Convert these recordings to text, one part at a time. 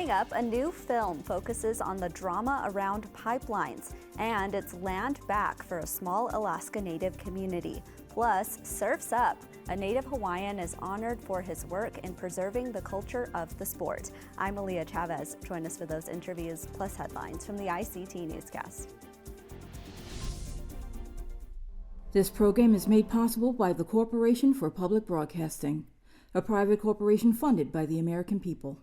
Coming up, a new film focuses on the drama around pipelines, and it's land back for a small Alaska Native community. Plus, Surf's Up. A Native Hawaiian is honored for his work in preserving the culture of the sport. I'm Aaliyah Chavez. Join us for those interviews plus headlines from the ICT Newscast. This program is made possible by the Corporation for Public Broadcasting, a private corporation funded by the American people.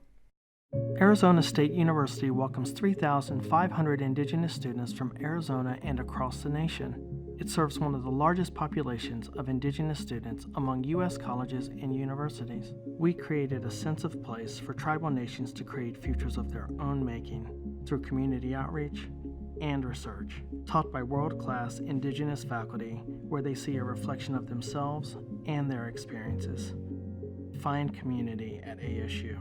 Arizona State University welcomes 3,500 Indigenous students from Arizona and across the nation. It serves one of the largest populations of Indigenous students among U.S. colleges and universities. We created a sense of place for tribal nations to create futures of their own making through community outreach and research, taught by world-class Indigenous faculty where they see a reflection of themselves and their experiences. Find community at ASU.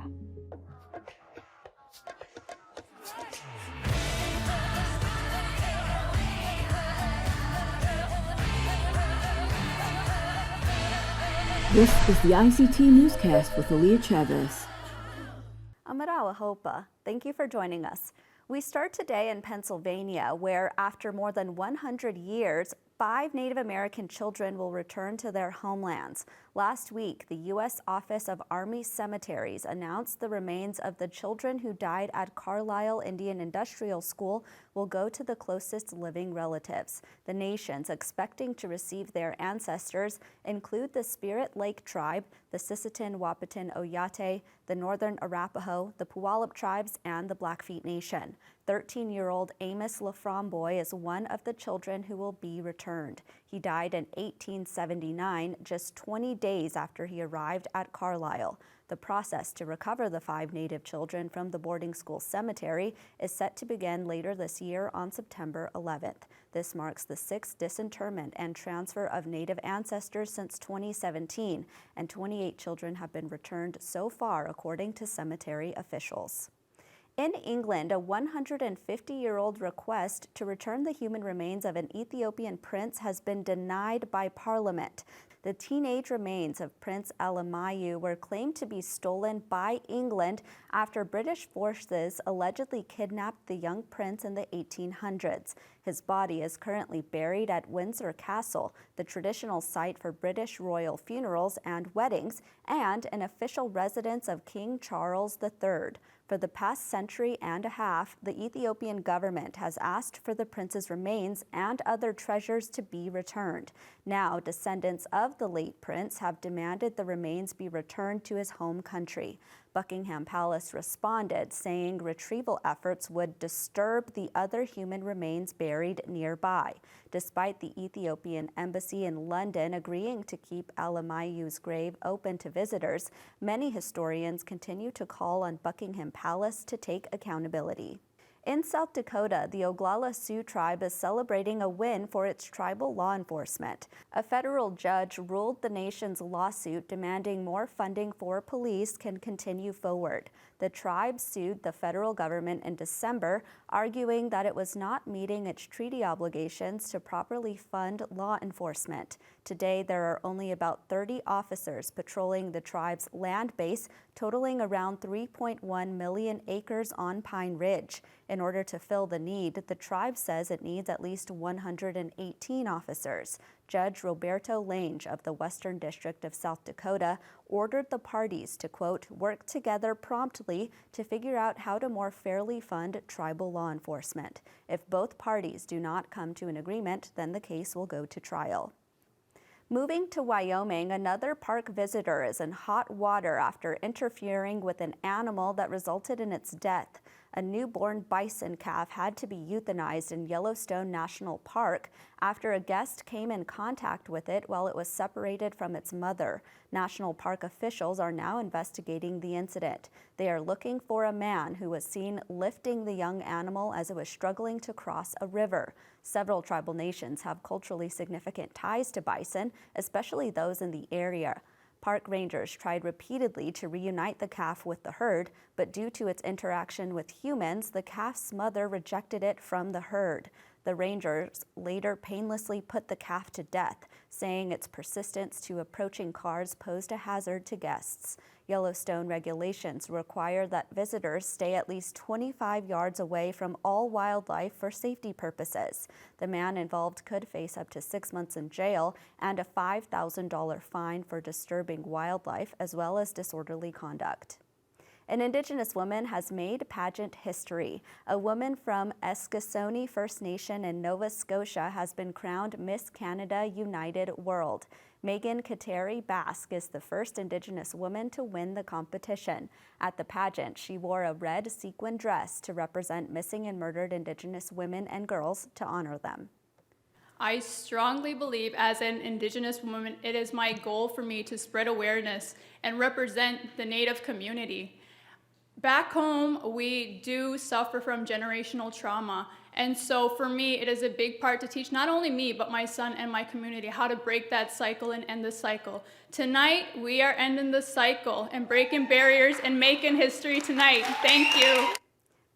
This is the ICT Newscast with Aaliyah Chavez. Amarawa Hopa, thank you for joining us. We start today in Pennsylvania, where after more than 100 years, 5 Native American children will return to their homelands. Last week, the U.S. Office of Army Cemeteries announced the remains of the children who died at Carlisle Indian Industrial School will go to the closest living relatives. The nations expecting to receive their ancestors include the Spirit Lake Tribe, the Sisseton Wahpeton Oyate, the Northern Arapaho, the Puyallup tribes, and the Blackfeet Nation. 13-year-old Amos Laframboy is one of the children who will be returned. He died in 1879, just 20 days after he arrived at Carlisle. The process to recover the 5 Native children from the boarding school cemetery is set to begin later this year on September 11th. This marks the 6th disinterment and transfer of Native ancestors since 2017, and 28 children have been returned so far, according to cemetery officials. In England, a 150-year-old request to return the human remains of an Ethiopian prince has been denied by Parliament. The teenage remains of Prince Alamayu were claimed to be stolen by England after British forces allegedly kidnapped the young prince in the 1800s. His body is currently buried at Windsor Castle, the traditional site for British royal funerals and weddings, and an official residence of King Charles III. For the past century and a half, the Ethiopian government has asked for the prince's remains and other treasures to be returned. Now, descendants of the late prince have demanded the remains be returned to his home country. Buckingham Palace responded, saying retrieval efforts would disturb the other human remains buried nearby. Despite the Ethiopian embassy in London agreeing to keep Alamayu's grave open to visitors, many historians continue to call on Buckingham Palace to take accountability. In South Dakota, the Oglala Sioux tribe is celebrating a win for its tribal law enforcement. A federal judge ruled the nation's lawsuit demanding more funding for police can continue forward. The tribe sued the federal government in December, arguing that it was not meeting its treaty obligations to properly fund law enforcement. Today, there are only about 30 officers patrolling the tribe's land base, totaling around 3.1 million acres on Pine Ridge. In order to fill the need, the tribe says it needs at least 118 officers. Judge Roberto Lange of the Western District of South Dakota ordered the parties to, quote, work together promptly to figure out how to more fairly fund tribal law enforcement. If both parties do not come to an agreement, then the case will go to trial. Moving to Wyoming, another park visitor is in hot water after interfering with an animal that resulted in its death. A newborn bison calf had to be euthanized in Yellowstone National Park after a guest came in contact with it while it was separated from its mother. National Park officials are now investigating the incident. They are looking for a man who was seen lifting the young animal as it was struggling to cross a river. Several tribal nations have culturally significant ties to bison, especially those in the area. Park rangers tried repeatedly to reunite the calf with the herd, but due to its interaction with humans, the calf's mother rejected it from the herd. The rangers later painlessly put the calf to death, saying its persistence to approaching cars posed a hazard to guests. Yellowstone regulations require that visitors stay at least 25 yards away from all wildlife for safety purposes. The man involved could face up to 6 months in jail and a $5,000 fine for disturbing wildlife, as well as disorderly conduct. An Indigenous woman has made pageant history. A woman from Eskasoni First Nation in Nova Scotia has been crowned Miss Canada United World. Megan Kateri Basque is the first Indigenous woman to win the competition. At the pageant, she wore a red sequin dress to represent missing and murdered Indigenous women and girls to honor them. I strongly believe as an Indigenous woman, it is my goal for me to spread awareness and represent the Native community. Back home, we do suffer from generational trauma. And so for me, it is a big part to teach not only me, but my son and my community how to break that cycle and end the cycle. Tonight, we are ending the cycle and breaking barriers and making history tonight. Thank you.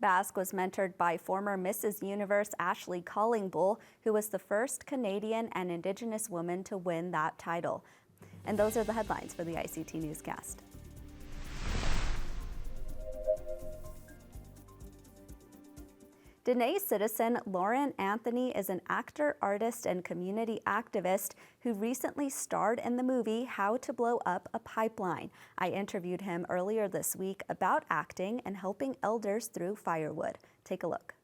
Basque was mentored by former Mrs. Universe Ashley Collingbull, who was the first Canadian and Indigenous woman to win that title. And those are the headlines for the ICT Newscast. Diné citizen Loren Anthony is an actor, artist, and community activist who recently starred in the movie How to Blow Up a Pipeline. I interviewed him earlier this week about acting and helping elders through firewood. Take a look.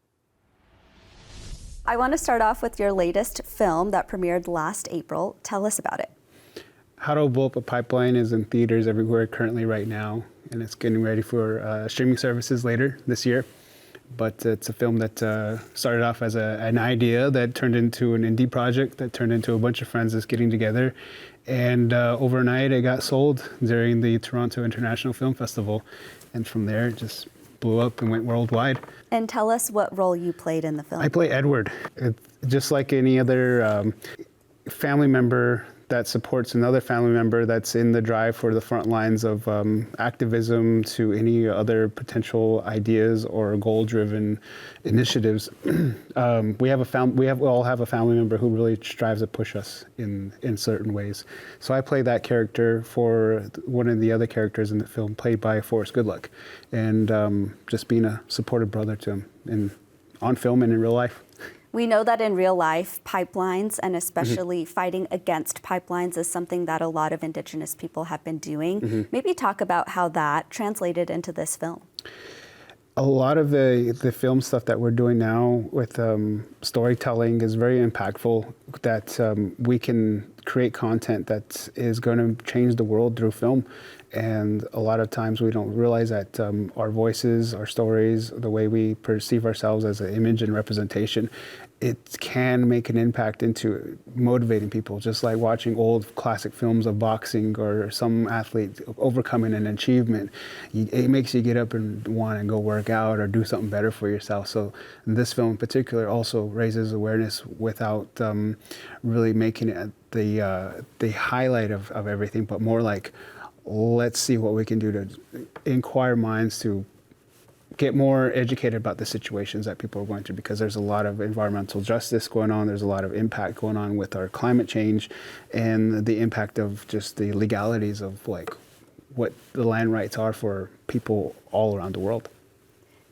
I want to start off with your latest film that premiered last April. Tell us about it. How to Blow Up a Pipeline is in theaters everywhere currently right now, and it's getting ready for streaming services later this year. But it's a film that started off as an idea that turned into an indie project that turned into a bunch of friends just getting together. And overnight it got sold during the Toronto International Film Festival. And from there it just blew up and went worldwide. And tell us what role you played in the film. I play Edward. Just like any other family member that supports another family member that's in the drive for the front lines of activism to any other potential ideas or goal-driven initiatives. We all have a family member who really strives to push us in certain ways. So I play that character for one of the other characters in the film, played by Forrest Goodluck, and just being a supportive brother to him on film and in real life. We know that in real life, pipelines, and especially fighting against pipelines, is something that a lot of Indigenous people have been doing. Maybe talk about how that translated into this film. A lot of the film stuff that we're doing now with storytelling is very impactful, that we can create content that is going to change the world through film. And a lot of times we don't realize that our voices, our stories, the way we perceive ourselves as an image and representation, it can make an impact into motivating people, just like watching old classic films of boxing or some athlete overcoming an achievement. It makes you get up and want to go work out or do something better for yourself. So this film in particular also raises awareness without really making it the highlight of everything, but more like, let's see what we can do to inquire minds to get more educated about the situations that people are going through, because there's a lot of environmental justice going on. There's a lot of impact going on with our climate change and the impact of just the legalities of like what the land rights are for people all around the world.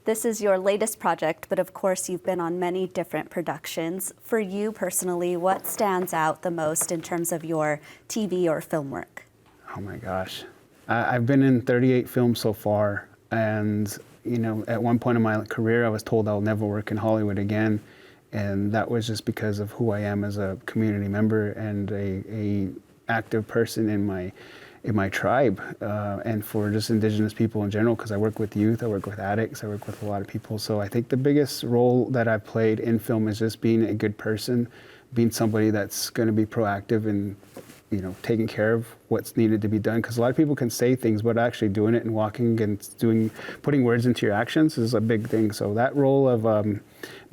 This is your latest project, but of course you've been on many different productions. For you personally, what stands out the most in terms of your TV or film work? Oh my gosh. I've been in 38 films so far, and at one point in my career I was told I'll never work in Hollywood again, and that was just because of who I am as a community member and a active person in my tribe, and for just Indigenous people in general, because I work with youth, I work with addicts, I work with a lot of people. So I think the biggest role that I've played in film is just being a good person, being somebody that's going to be proactive and taking care of what's needed to be done. Because a lot of people can say things, but actually doing it and walking and putting words into your actions is a big thing. So that role of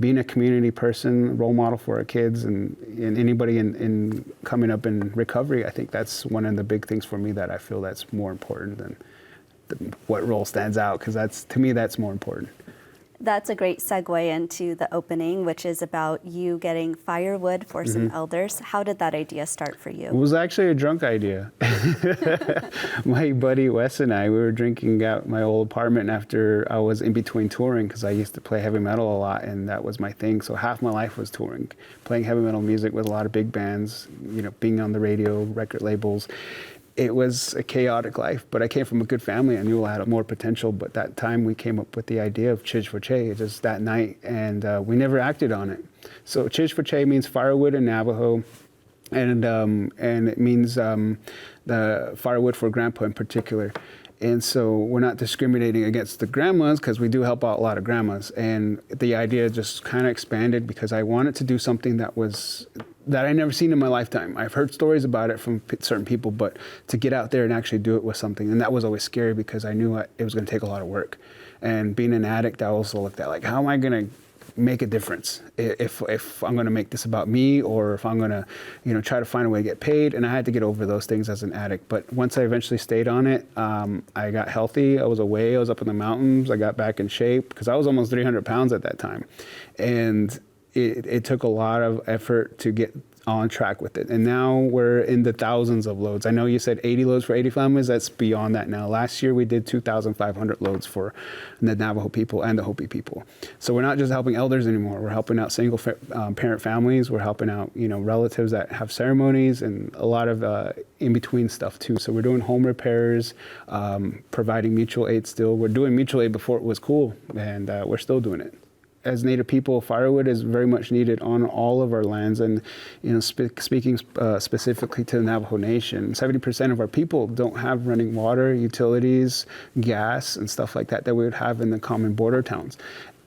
being a community person, role model for our kids and anybody in coming up in recovery, I think that's one of the big things for me that I feel that's more important than what role stands out, because to me that's more important. That's a great segue into the opening, which is about you getting firewood for some elders. How did that idea start for It you? was actually a drunk idea. My buddy Wes and I, we were drinking at my old apartment after I was in between touring, because I used to play heavy metal a lot, and that was my thing. So half my life was touring, playing heavy metal music with a lot of big bands, being on the radio, record labels. It was a chaotic life, but I came from a good family. I knew I had more potential, but that time we came up with the idea of Chij for Che just that night, and we never acted on it. So Chij for Che means firewood in Navajo, and it means the firewood for grandpa in particular. And so we're not discriminating against the grandmas, because we do help out a lot of grandmas. And the idea just kind of expanded because I wanted to do something that I never seen in my lifetime. I've heard stories about it from certain people, but to get out there and actually do it was something. And that was always scary because I knew it was going to take a lot of work. And being an addict, I also looked at how am I going to make a difference if I'm going to make this about me, or if I'm going to try to find a way to get paid. And I had to get over those things as an addict. But once I eventually stayed on it, I got healthy. I was away. I was up in the mountains. I got back in shape because I was almost 300 pounds at that time. And it took a lot of effort to get on track with it. And now we're in the thousands of loads. I know you said 80 loads for 80 families. That's beyond that now. Last year we did 2,500 loads for the Navajo people and the Hopi people. So we're not just helping elders anymore. We're helping out single parent families. We're helping out relatives that have ceremonies, and a lot of in-between stuff too. So we're doing home repairs, providing mutual aid still. We're doing mutual aid before it was cool, and we're still doing it. As Native people, firewood is very much needed on all of our lands. And speaking specifically to the Navajo Nation, 70% of our people don't have running water, utilities, gas, and stuff like that we would have in the common border towns.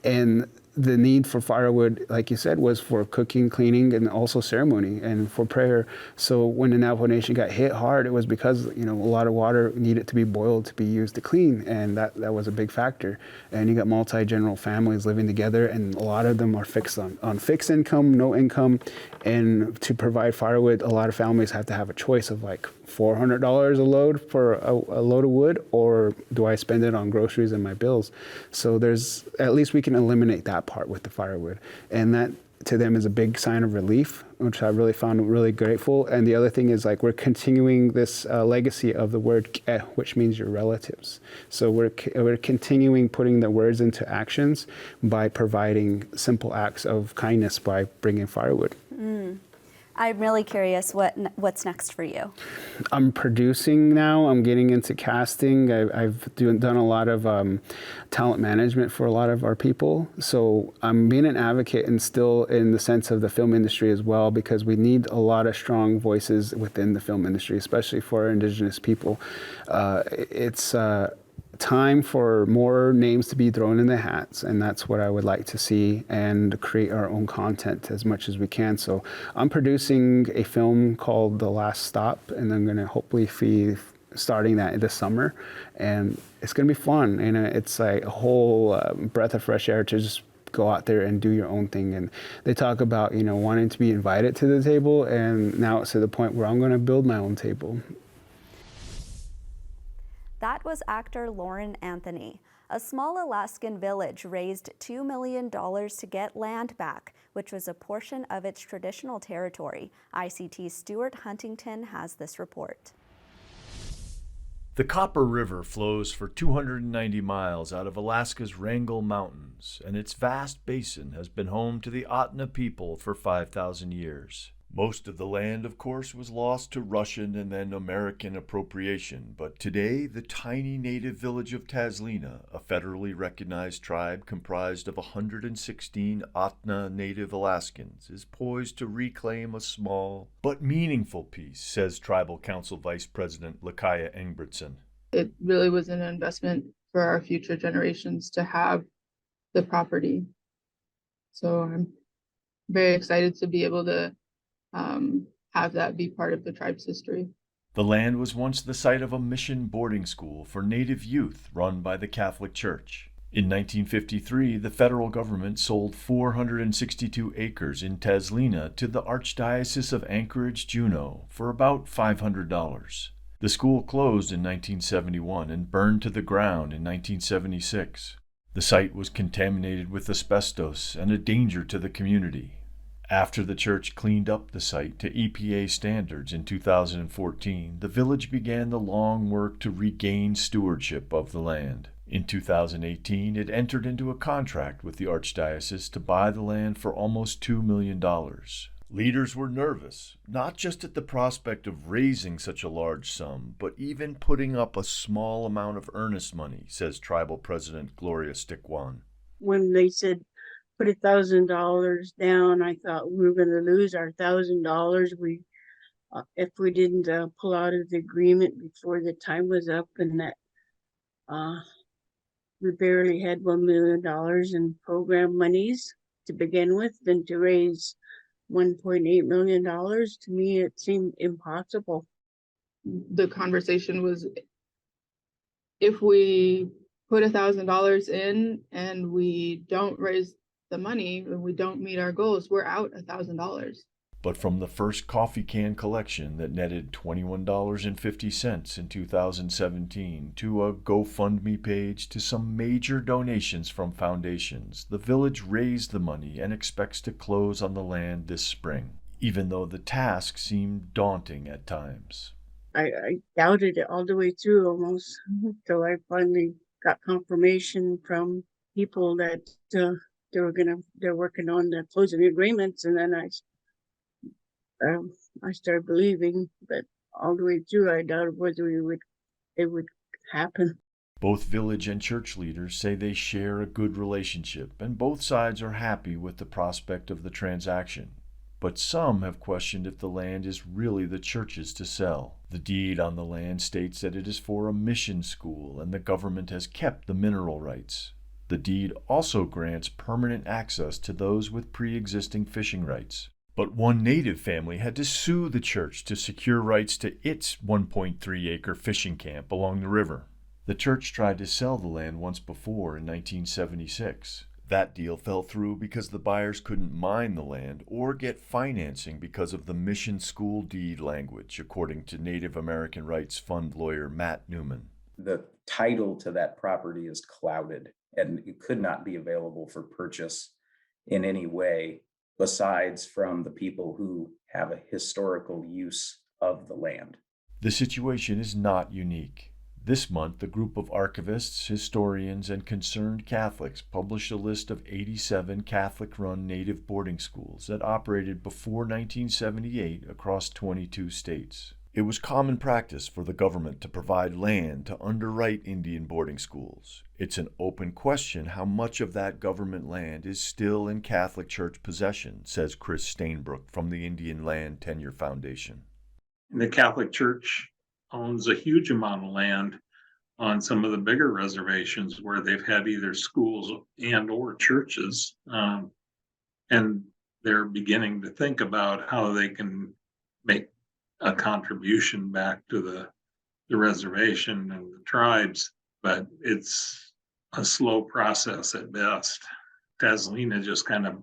And the need for firewood, like you said, was for cooking, cleaning, and also ceremony and for prayer. So when the Navajo Nation got hit hard, it was because a lot of water needed to be boiled to be used to clean, and that was a big factor. And you got multi-general families living together, and a lot of them are fixed on fixed income, no income. And to provide firewood, a lot of families have to have a choice of $400 a load for a load of wood, or do I spend it on groceries and my bills? So at least we can eliminate that part with the firewood. And that to them is a big sign of relief, which I really found really grateful. And the other thing is we're continuing this legacy of the word ke, which means your relatives. So we're continuing putting the words into actions by providing simple acts of kindness by bringing firewood. I'm really curious what's next for you. I'm producing now. I'm getting into casting. I've done a lot of talent management for a lot of our people. So I'm being an advocate, and still in the sense of the film industry as well, because we need a lot of strong voices within the film industry, especially for our Indigenous people. It's time for more names to be thrown in the hats, and that's what I would like to see, and create our own content as much as we can. So I'm producing a film called The Last Stop, and I'm going to hopefully be starting that this summer, and it's going to be fun. And it's a whole breath of fresh air to just go out there and do your own thing. And they talk about wanting to be invited to the table, and now it's to the point where I'm going to build my own table. That was actor Loren Anthony. A small Alaskan village raised $2 million to get land back, which was a portion of its traditional territory. ICT's Stuart Huntington has this report. The Copper River flows for 290 miles out of Alaska's Wrangell Mountains, and its vast basin has been home to the Ahtna people for 5,000 years. Most of the land, of course, was lost to Russian and then American appropriation, but today the tiny native village of Tazlina, a federally recognized tribe comprised of 116 Ahtna Native Alaskans, is poised to reclaim a small but meaningful piece, says Tribal Council Vice President Lakaya Engbretson. It really was an investment for our future generations to have the property. So I'm very excited to be able to have that be part of the tribe's history. The land was once the site of a mission boarding school for Native youth run by the Catholic Church. In 1953, the federal government sold 462 acres in Tazlina to the Archdiocese of Anchorage-Juneau for about $500. The school closed in 1971 and burned to the ground in 1976. The site was contaminated with asbestos and a danger to the community. After the church cleaned up the site to EPA standards in 2014, the village began the long work to regain stewardship of the land. In 2018, it entered into a contract with the Archdiocese to buy the land for almost $2 million. Leaders were nervous, not just at the prospect of raising such a large sum, but even putting up a small amount of earnest money, says Tribal President Gloria Stickwan. When they said put $1,000 down, I thought we were going to lose our $1,000. If we didn't pull out of the agreement before the time was up, and that we barely had $1 million in program monies to begin with, then to raise $1.8 million, to me it seemed impossible. The conversation was, if we put $1,000 in and we don't raise the money and we don't meet our goals, we're out $1,000. But from the first coffee can collection that netted $21.50 in 2017 to a GoFundMe page to some major donations from foundations, the village raised the money and expects to close on the land this spring, even though the task seemed daunting at times. I doubted it all the way through almost, until I finally got confirmation from people that they're working on the closing agreements, and then I started believing, but all the way through I doubted whether it would happen. Both village and church leaders say they share a good relationship, and both sides are happy with the prospect of the transaction. But some have questioned if the land is really the church's to sell. The deed on the land states that it is for a mission school, and the government has kept the mineral rights. The deed also grants permanent access to those with pre-existing fishing rights. But one Native family had to sue the church to secure rights to its 1.3-acre fishing camp along the river. The church tried to sell the land once before in 1976. That deal fell through because the buyers couldn't mine the land or get financing because of the mission school deed language, according to Native American Rights Fund lawyer Matt Newman. The title to that property is clouded, and it could not be available for purchase in any way besides from the people who have a historical use of the land. The situation is not unique. This month, a group of archivists, historians, and concerned Catholics published a list of 87 Catholic-run Native boarding schools that operated before 1978 across 22 states. It was common practice for the government to provide land to underwrite Indian boarding schools. It's an open question how much of that government land is still in Catholic Church possession, says Chris Stainbrook from the Indian Land Tenure Foundation. The Catholic Church owns a huge amount of land on some of the bigger reservations where they've had either schools and or churches. And they're beginning to think about how they can make a contribution back to the reservation and the tribes, but it's a slow process at best. Tazlina just kind of,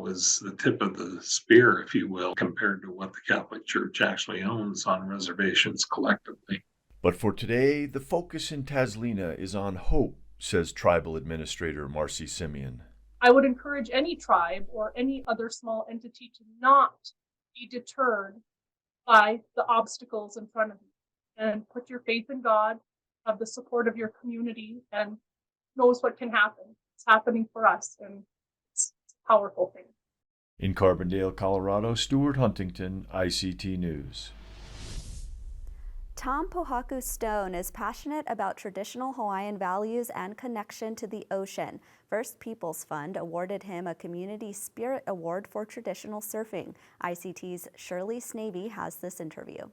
is the tip of the spear, if you will, compared to what the Catholic Church actually owns on reservations collectively. But for today, the focus in Tazlina is on hope, says Tribal Administrator Marcy Simeon. I would encourage any tribe or any other small entity to not be deterred by the obstacles in front of you, and put your faith in God, have the support of your community, and knows what can happen. It's happening for us, and it's a powerful thing. In Carbondale, Colorado, Stuart Huntington, ICT News. Tom Pohaku Stone is passionate about traditional Hawaiian values and connection to the ocean. First Peoples Fund awarded him a Community Spirit Award for traditional surfing. ICT's Shirley Sneve has this interview.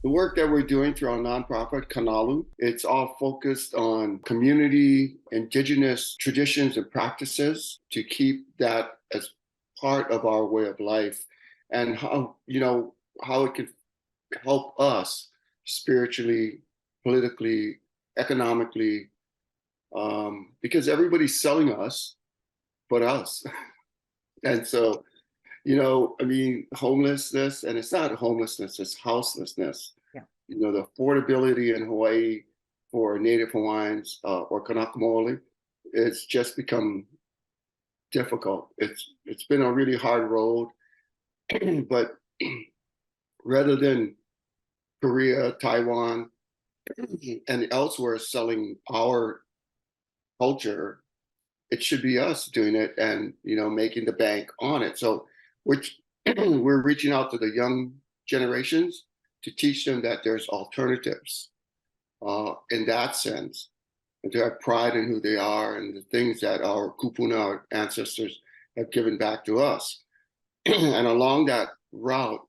The work that we're doing through our nonprofit, Kanalu, it's all focused on community, indigenous traditions and practices to keep that as part of our way of life, and how it can help us spiritually, politically, economically, because everybody's selling us but us. And so, homelessness, and it's not homelessness, it's houselessness. Yeah. The affordability in Hawaii for Native Hawaiians or Kanakamole, it's just become difficult. It's been a really hard road, but rather than Korea, Taiwan, and elsewhere selling our culture, it should be us doing it and making the bank on it. So we're reaching out to the young generations to teach them that there's alternatives in that sense, and to have pride in who they are and the things that our kupuna, our ancestors, have given back to us. And along that route,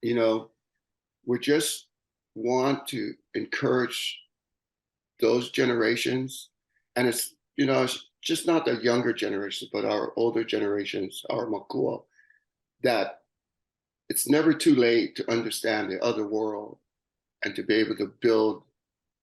we just want to encourage those generations, and it's just not the younger generations, but our older generations, our makua, that it's never too late to understand the other world and to be able to build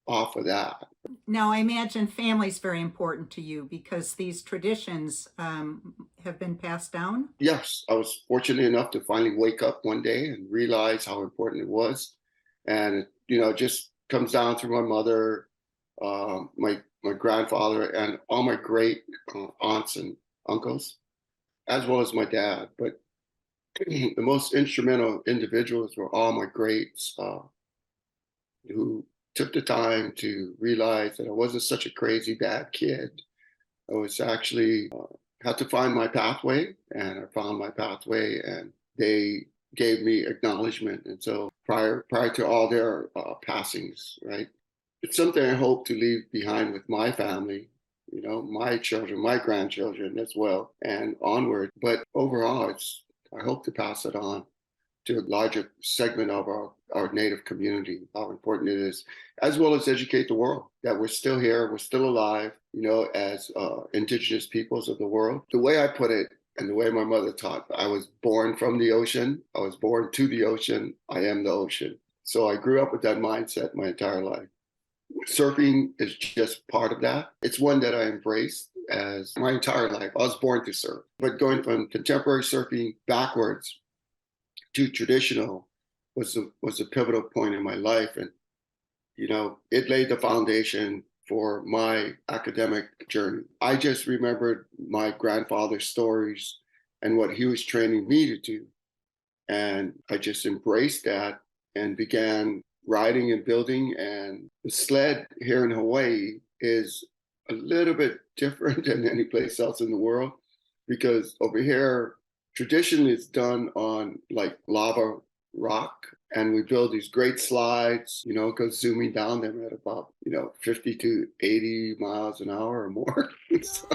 off of that. Now, I imagine family's very important to you because these traditions have been passed down. Yes, I was fortunate enough to finally wake up one day and realize how important it was. And, it just comes down through my mother, my grandfather, and all my great aunts and uncles, as well as my dad. But the most instrumental individuals were all my greats who took the time to realize that I wasn't such a crazy bad kid. I was actually had to find my pathway, and I found my pathway, and they gave me acknowledgement. And so prior to all their passings, right, it's something I hope to leave behind with my family, my children, my grandchildren as well, and onward. But overall, I hope to pass it on to a larger segment of our Native community, how important it is, as well as educate the world that we're still here, we're still alive, as indigenous peoples of the world. The way I put it, and the way my mother taught, I was born from the ocean, I was born to the ocean, I am the ocean. So I grew up with that mindset my entire life. Surfing is just part of that. It's one that I embraced as my entire life. I was born to surf, but going from contemporary surfing backwards to traditional was a pivotal point in my life. And, it laid the foundation for my academic journey. I just remembered my grandfather's stories and what he was training me to do. And I just embraced that and began riding and building. And the sled here in Hawaii is a little bit different than any place else in the world, because over here, traditionally it's done on like lava rock, and we build these great slides, go zooming down them at about, 50 to 80 miles an hour or more. So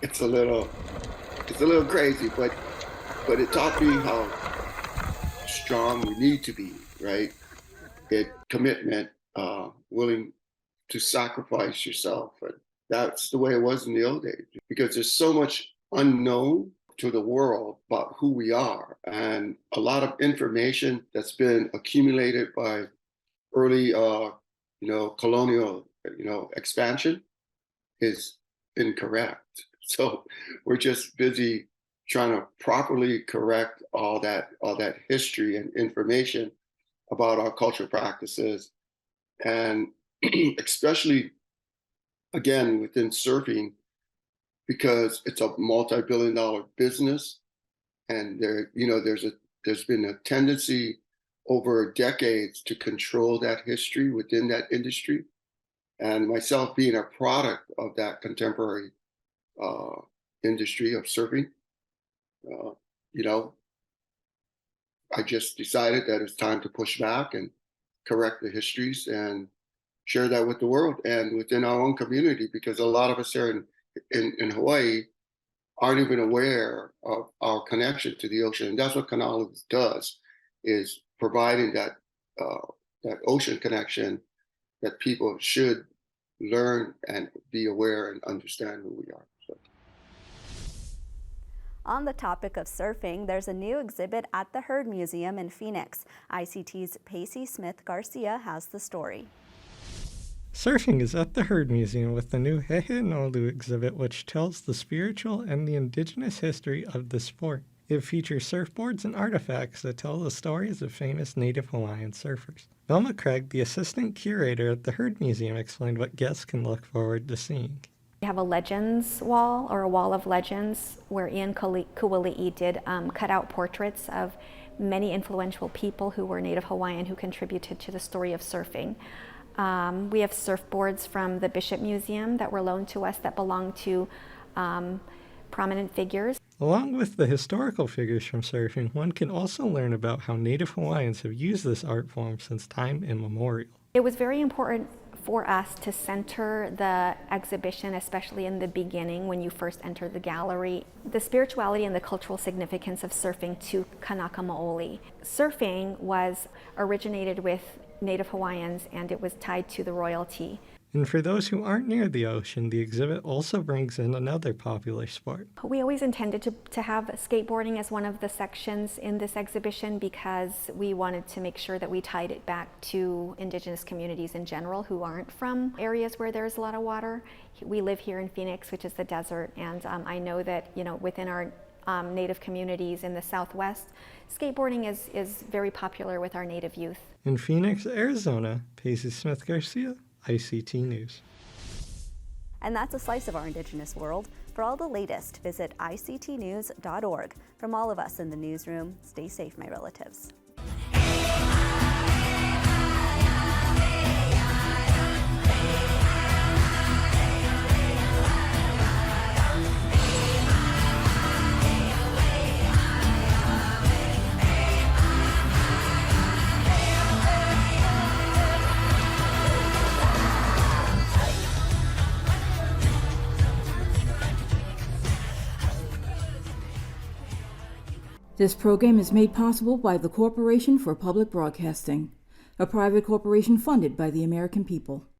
it's a little crazy, but it taught me how strong we need to be, right? Commitment, willing to sacrifice yourself. And that's the way it was in the old days, because there's so much unknown to the world about who we are, and a lot of information that's been accumulated by early colonial expansion is incorrect. So we're just busy trying to properly correct all that history and information about our cultural practices, and especially again within surfing, because it's a multi-billion-dollar business, and there's been a tendency over decades to control that history within that industry. And myself being a product of that contemporary industry of surfing, I just decided that it's time to push back and correct the histories and share that with the world and within our own community, because a lot of us here in Hawaii aren't even aware of our connection to the ocean. And that's what Kanalu does, is providing that ocean connection that people should learn and be aware and understand who we are. So. On the topic of surfing, there's a new exhibit at the Heard Museum in Phoenix. ICT's Pacey Smith-Garcia has the story. Surfing is at the Heard Museum with the new Hehe Nolu exhibit, which tells the spiritual and the indigenous history of the sport. It features surfboards and artifacts that tell the stories of famous Native Hawaiian surfers. Velma Craig, the assistant curator at the Heard Museum, explained what guests can look forward to seeing. We have a legends wall, or a wall of legends, where Ian Kuali'i did cut out portraits of many influential people who were Native Hawaiian who contributed to the story of surfing. We have surfboards from the Bishop Museum that were loaned to us that belong to prominent figures. Along with the historical figures from surfing, one can also learn about how Native Hawaiians have used this art form since time immemorial. It was very important for us to center the exhibition, especially in the beginning when you first enter the gallery, the spirituality and the cultural significance of surfing to Kanaka Maoli. Surfing was originated with Native Hawaiians and it was tied to the royalty. And for those who aren't near the ocean, the exhibit also brings in another popular sport. We always intended to have skateboarding as one of the sections in this exhibition because we wanted to make sure that we tied it back to Indigenous communities in general who aren't from areas where there's a lot of water. We live here in Phoenix, which is the desert, and I know that within our Native communities in the Southwest, skateboarding is very popular with our Native youth. In Phoenix, Arizona, Pacey Smith-Garcia, ICT News. And that's a slice of our Indigenous world. For all the latest, visit ictnews.org. From all of us in the newsroom, stay safe, my relatives. This program is made possible by the Corporation for Public Broadcasting, a private corporation funded by the American people.